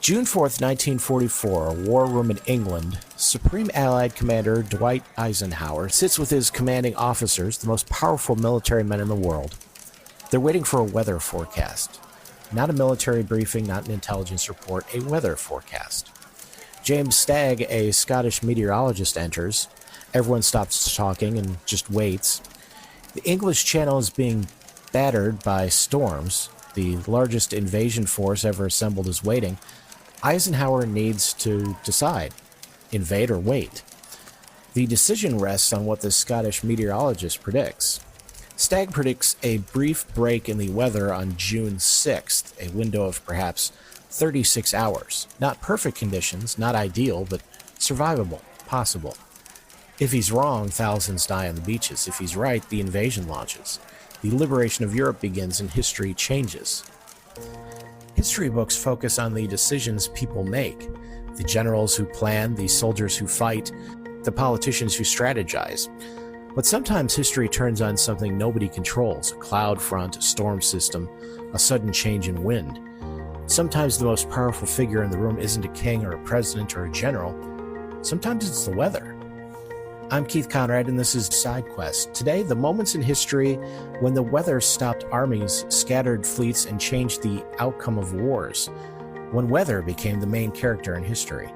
June 4th, 1944, a war room in England, Supreme Allied Commander Dwight Eisenhower sits with his commanding officers, the most powerful military men in the world. They're waiting for a weather forecast. Not a military briefing, not an intelligence report, a weather forecast. James Stagg, a Scottish meteorologist, enters. Everyone stops talking and just waits. The English Channel is being battered by storms. The largest invasion force ever assembled is waiting. Eisenhower needs to decide, invade or wait. The decision rests on what the Scottish meteorologist predicts. Stagg predicts a brief break in the weather on June 6th, a window of perhaps 36 hours. Not perfect conditions, not ideal, but survivable, possible. If he's wrong, thousands die on the beaches. If he's right, the invasion launches. The liberation of Europe begins and history changes. History books focus on the decisions people make, the generals who plan, the soldiers who fight, the politicians who strategize. But sometimes history turns on something nobody controls, a cloud front, a storm system, a sudden change in wind. Sometimes the most powerful figure in the room isn't a king or a president or a general. Sometimes it's the weather. I'm Keith Conrad, and this is Sidequests. Today, the moments in history when the weather stopped armies, scattered fleets, and changed the outcome of wars. When weather became the main character in history.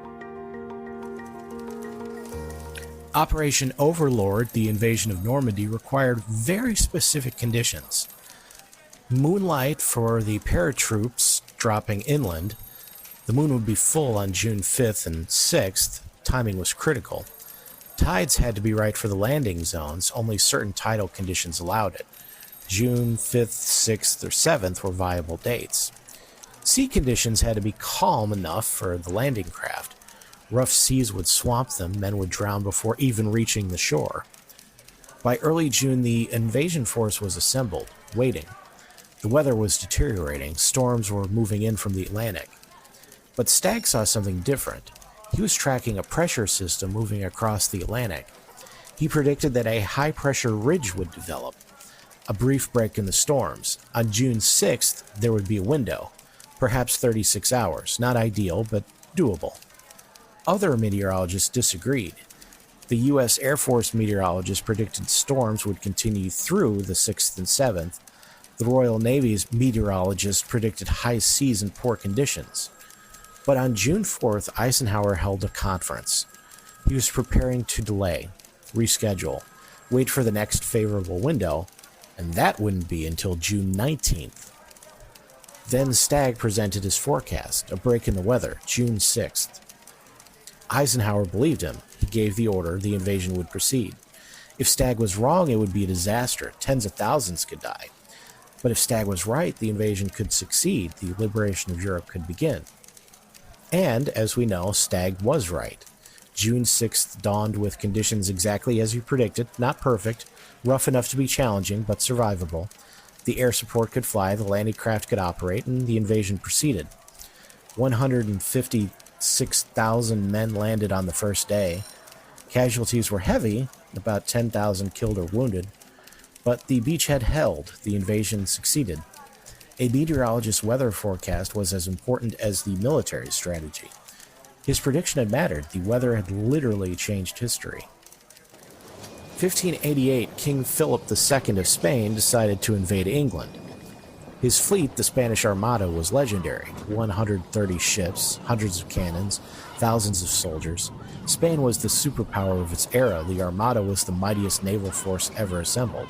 Operation Overlord, the invasion of Normandy, required very specific conditions. Moonlight for the paratroops dropping inland. The moon would be full on June 5th and 6th. Timing was critical. Tides had to be right for the landing zones. Only certain tidal conditions allowed it. June 5th, 6th, or 7th were viable dates. Sea conditions had to be calm enough for the landing craft. Rough seas would swamp them, men would drown before even reaching the shore. By early June, the invasion force was assembled, waiting. The weather was deteriorating, storms were moving in from the Atlantic. But Stagg saw something different. He was tracking a pressure system moving across the Atlantic. He predicted that a high-pressure ridge would develop, a brief break in the storms. On June 6th, there would be a window, perhaps 36 hours, not ideal, but doable. Other meteorologists disagreed. The U.S. Air Force meteorologists predicted storms would continue through the 6th and 7th. The Royal Navy's meteorologists predicted high seas and poor conditions. But on June 4th, Eisenhower held a conference. He was preparing to delay, reschedule, wait for the next favorable window, and that wouldn't be until June 19th. Then Stagg presented his forecast, a break in the weather, June 6th. Eisenhower believed him. He gave the order the invasion would proceed. If Stagg was wrong, it would be a disaster. Tens of thousands could die. But if Stagg was right, the invasion could succeed. The liberation of Europe could begin. And, as we know, Stagg was right. June 6th dawned with conditions exactly as he predicted, not perfect, rough enough to be challenging, but survivable. The air support could fly, the landing craft could operate, and the invasion proceeded. 156,000 men landed on the first day. Casualties were heavy, about 10,000 killed or wounded, but the beachhead held, the invasion succeeded. A meteorologist's weather forecast was as important as the military strategy. His prediction had mattered. The weather had literally changed history. 1588, King Philip II of Spain decided to invade England. His fleet, the Spanish Armada, was legendary. 130 ships, hundreds of cannons, thousands of soldiers. Spain was the superpower of its era. The Armada was the mightiest naval force ever assembled.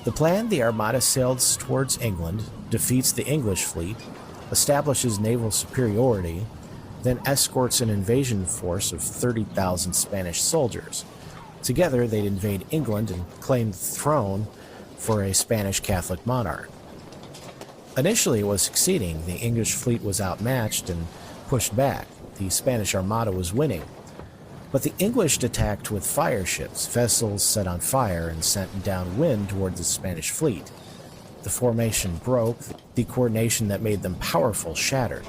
The plan: the Armada sails towards England, defeats the English fleet, establishes naval superiority, then escorts an invasion force of 30,000 Spanish soldiers. Together, they'd invade England and claim the throne for a Spanish Catholic monarch. Initially, it was succeeding. The English fleet was outmatched and pushed back. The Spanish Armada was winning. But the English attacked with fire ships, vessels set on fire and sent downwind toward the Spanish fleet. The formation broke, the coordination that made them powerful shattered.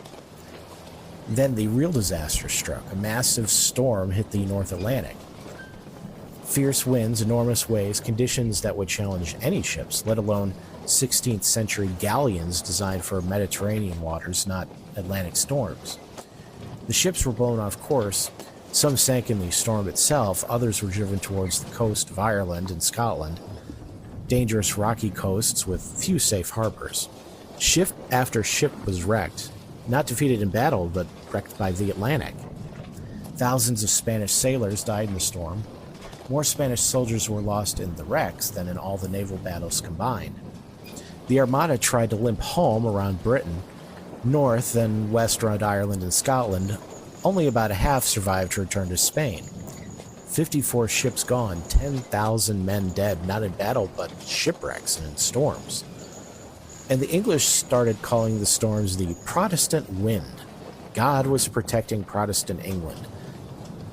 Then the real disaster struck. A massive storm hit the North Atlantic. Fierce winds, enormous waves, conditions that would challenge any ships, let alone 16th century galleons designed for Mediterranean waters, not Atlantic storms. The ships were blown off course. Some sank in the storm itself, others were driven towards the coast of Ireland and Scotland, dangerous rocky coasts with few safe harbors. Ship after ship was wrecked, not defeated in battle, but wrecked by the Atlantic. Thousands of Spanish sailors died in the storm. More Spanish soldiers were lost in the wrecks than in all the naval battles combined. The Armada tried to limp home around Britain, north and west around Ireland and Scotland. Only about a half survived to return to Spain. 54 ships gone, 10,000 men dead, not in battle, but shipwrecks and in storms. And the English started calling the storms the Protestant wind. God was protecting Protestant England.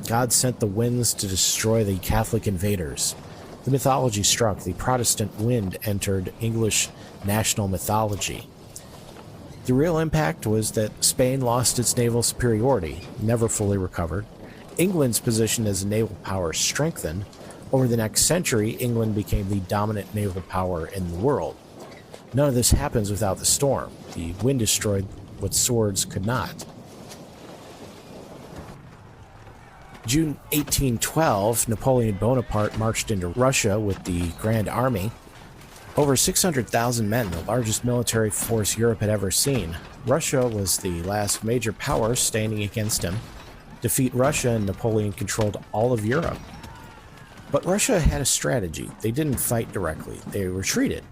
God sent the winds to destroy the Catholic invaders. The mythology struck. The Protestant wind entered English national mythology. The real impact was that Spain lost its naval superiority, never fully recovered. England's position as a naval power strengthened. Over the next century, England became the dominant naval power in the world. None of this happens without the storm. The wind destroyed what swords could not. June 1812, Napoleon Bonaparte marched into Russia with the Grand Army. Over 600,000 men, the largest military force Europe had ever seen. Russia was the last major power standing against him. Defeat Russia, and Napoleon controlled all of Europe. But Russia had a strategy. They didn't fight directly. They retreated.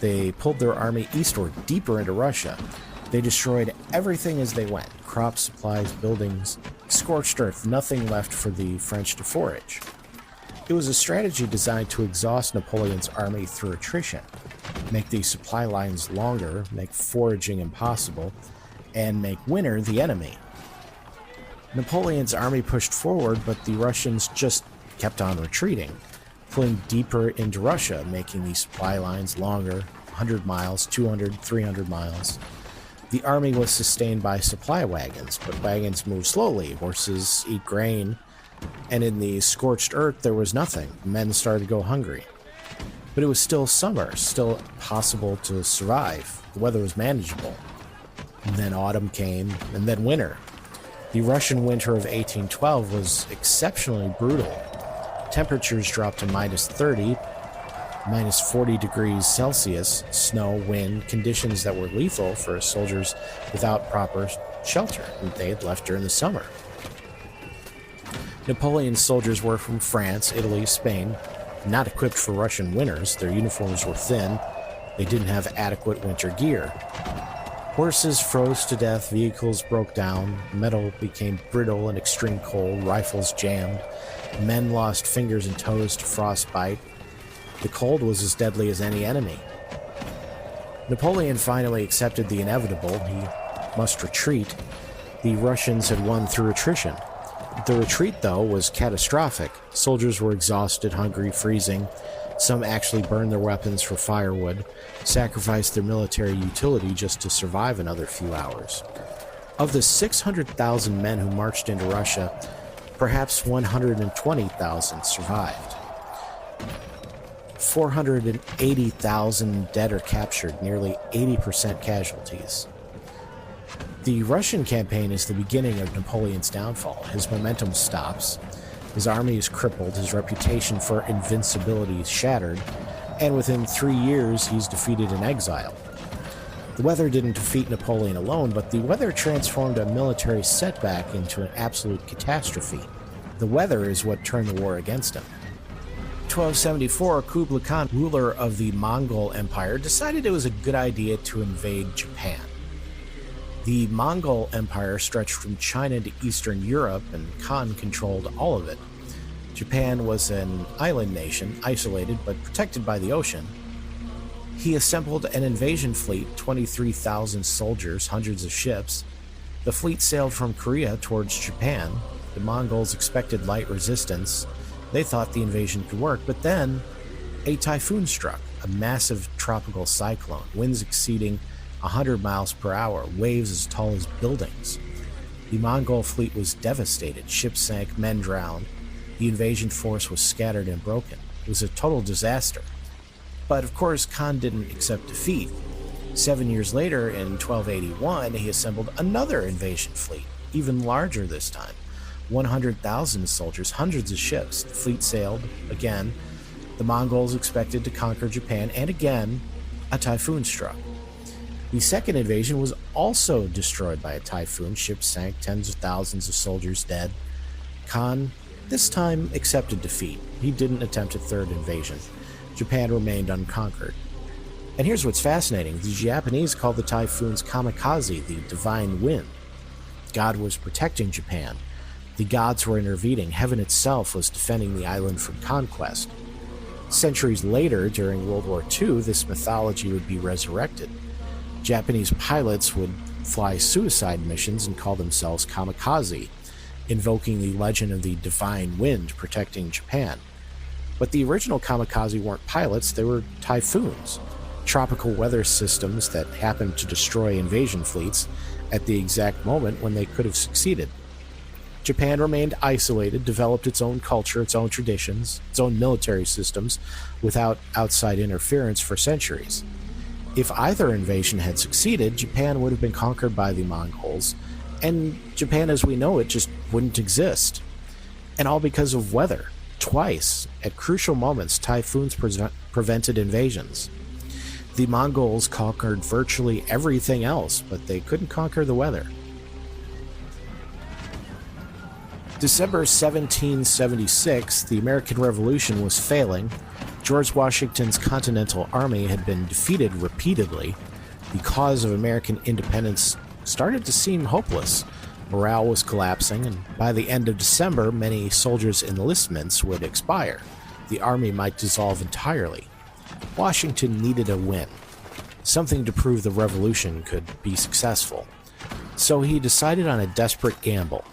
They pulled their army eastward, deeper into Russia. They destroyed everything as they went. Crops, supplies, buildings, scorched earth, nothing left for the French to forage. It was a strategy designed to exhaust Napoleon's army through attrition, make the supply lines longer, make foraging impossible, and make winter the enemy. Napoleon's army pushed forward, but the Russians just kept on retreating, pulling deeper into Russia, making the supply lines longer, 100 miles, 200, 300 miles. The army was sustained by supply wagons, but wagons move slowly, horses eat grain, and in the scorched earth there was nothing. Men started to go hungry. But it was still summer, still possible to survive. The weather was manageable. And then autumn came, and then winter. The Russian winter of 1812 was exceptionally brutal. Temperatures dropped to minus 30, minus 40 degrees Celsius, snow, wind, conditions that were lethal for soldiers without proper shelter that they had left during the summer. Napoleon's soldiers were from France, Italy, Spain, not equipped for Russian winters. Their uniforms were thin. They didn't have adequate winter gear. Horses froze to death, vehicles broke down, metal became brittle in extreme cold, rifles jammed, men lost fingers and toes to frostbite. The cold was as deadly as any enemy. Napoleon finally accepted the inevitable. He must retreat. The Russians had won through attrition. The retreat, though, was catastrophic. Soldiers were exhausted, hungry, freezing. Some actually burned their weapons for firewood, sacrificed their military utility just to survive another few hours. Of the 600,000 men who marched into Russia, perhaps 120,000 survived. 480,000 dead or captured, nearly 80% casualties. The Russian campaign is the beginning of Napoleon's downfall. His momentum stops, his army is crippled, his reputation for invincibility is shattered, and within 3 years he's defeated in exile. The weather didn't defeat Napoleon alone, but the weather transformed a military setback into an absolute catastrophe. The weather is what turned the war against him. 1274, Kublai Khan, ruler of the Mongol Empire, decided it was a good idea to invade Japan. The Mongol Empire stretched from China to Eastern Europe, and Khan controlled all of it. Japan was an island nation, isolated but protected by the ocean. He assembled an invasion fleet, 23,000 soldiers, hundreds of ships. The fleet sailed from Korea towards Japan. The Mongols expected light resistance. They thought the invasion could work, but then a typhoon struck, a massive tropical cyclone, winds exceeding 100 miles per hour, waves as tall as buildings. The Mongol fleet was devastated. Ships sank, men drowned. The invasion force was scattered and broken. It was a total disaster. But of course, Khan didn't accept defeat. 7 years later, in 1281, he assembled another invasion fleet. even larger this time. 100,000 soldiers, hundreds of ships. The fleet sailed again. The Mongols expected to conquer Japan, and again, a typhoon struck. The second invasion was also destroyed by a typhoon. Ships sank, tens of thousands of soldiers dead. Khan, this time, accepted defeat. He didn't attempt a third invasion. Japan remained unconquered. And here's what's fascinating. The Japanese called the typhoons kamikaze, the divine wind. God was protecting Japan. The gods were intervening. Heaven itself was defending the island from conquest. Centuries later, during World War II, this mythology would be resurrected. Japanese pilots would fly suicide missions and call themselves kamikaze, invoking the legend of the divine wind protecting Japan. But the original kamikaze weren't pilots, they were typhoons, tropical weather systems that happened to destroy invasion fleets at the exact moment when they could have succeeded. Japan remained isolated, developed its own culture, its own traditions, its own military systems, without outside interference for centuries. If either invasion had succeeded, Japan would have been conquered by the Mongols, and Japan as we know it just wouldn't exist. And all because of weather. Twice, at crucial moments, typhoons prevented invasions. The Mongols conquered virtually everything else, but they couldn't conquer the weather. December 1776, the American Revolution was failing. George Washington's Continental Army had been defeated repeatedly. The cause of American independence started to seem hopeless. Morale was collapsing, and by the end of December, many soldiers' enlistments would expire. The army might dissolve entirely. Washington needed a win, something to prove the revolution could be successful. So he decided on a desperate gamble.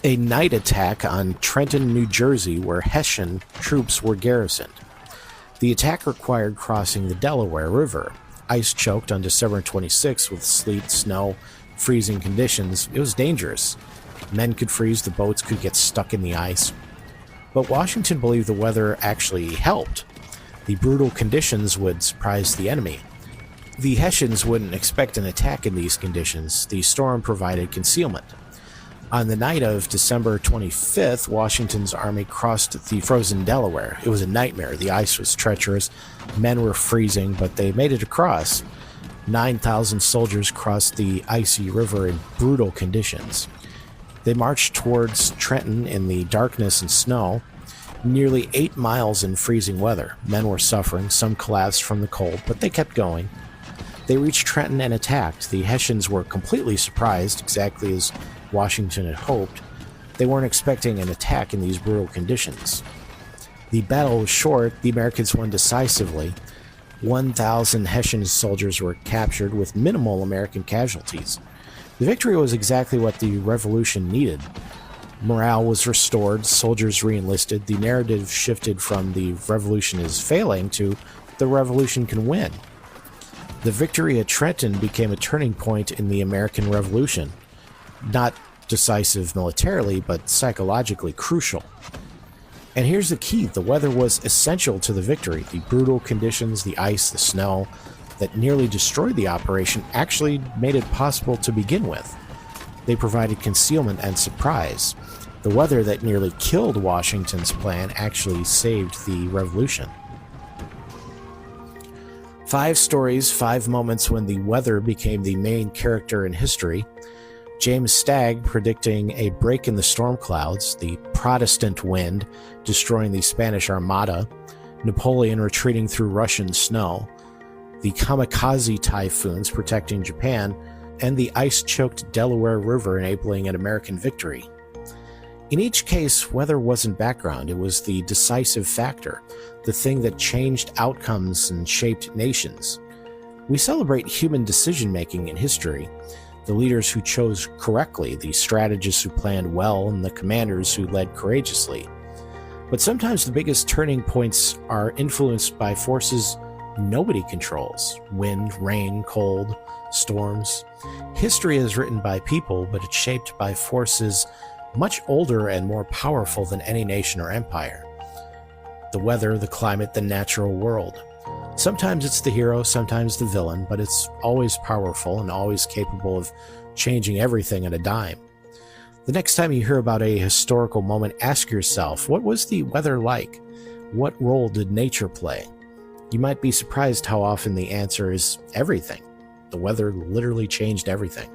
A night attack on Trenton, New Jersey, where Hessian troops were garrisoned. The attack required crossing the Delaware River. Ice-choked on December 26 with sleet, snow, freezing conditions, it was dangerous. Men could freeze, the boats could get stuck in the ice. But Washington believed the weather actually helped. The brutal conditions would surprise the enemy. The Hessians wouldn't expect an attack in these conditions. The storm provided concealment. On the night of December 25th, Washington's army crossed the frozen Delaware. It was a nightmare. The ice was treacherous. Men were freezing, but they made it across. 9,000 soldiers crossed the icy river in brutal conditions. They marched towards Trenton in the darkness and snow, nearly 8 miles in freezing weather. Men were suffering. Some collapsed from the cold, but they kept going. They reached Trenton and attacked. The Hessians were completely surprised, exactly as Washington had hoped. They weren't expecting an attack in these brutal conditions. The battle was short. The Americans won decisively. 1,000 Hessian soldiers were captured with minimal American casualties. The victory was exactly what the revolution needed. Morale was restored, soldiers re-enlisted, the narrative shifted from the revolution is failing to the revolution can win. The victory at Trenton became a turning point in the American Revolution. Not decisive militarily, but psychologically crucial. And here's the key, the weather was essential to the victory. The brutal conditions, the ice, the snow, that nearly destroyed the operation actually made it possible to begin with. They provided concealment and surprise. The weather that nearly killed Washington's plan actually saved the revolution. 5 stories, 5 moments when the weather became the main character in history. James Stagg predicting a break in the storm clouds, the Protestant wind destroying the Spanish Armada, Napoleon retreating through Russian snow, the kamikaze typhoons protecting Japan, and the ice-choked Delaware River enabling an American victory. In each case, weather wasn't background, it was the decisive factor, the thing that changed outcomes and shaped nations. We celebrate human decision-making in history, the leaders who chose correctly, the strategists who planned well, and the commanders who led courageously. But sometimes the biggest turning points are influenced by forces nobody controls. Wind, rain, cold, storms. History is written by people, but it's shaped by forces much older and more powerful than any nation or empire. The weather, the climate, the natural world. Sometimes it's the hero, sometimes the villain, but it's always powerful and always capable of changing everything at a dime. The next time you hear about a historical moment, ask yourself, what was the weather like? What role did nature play? You might be surprised how often the answer is everything. The weather literally changed everything.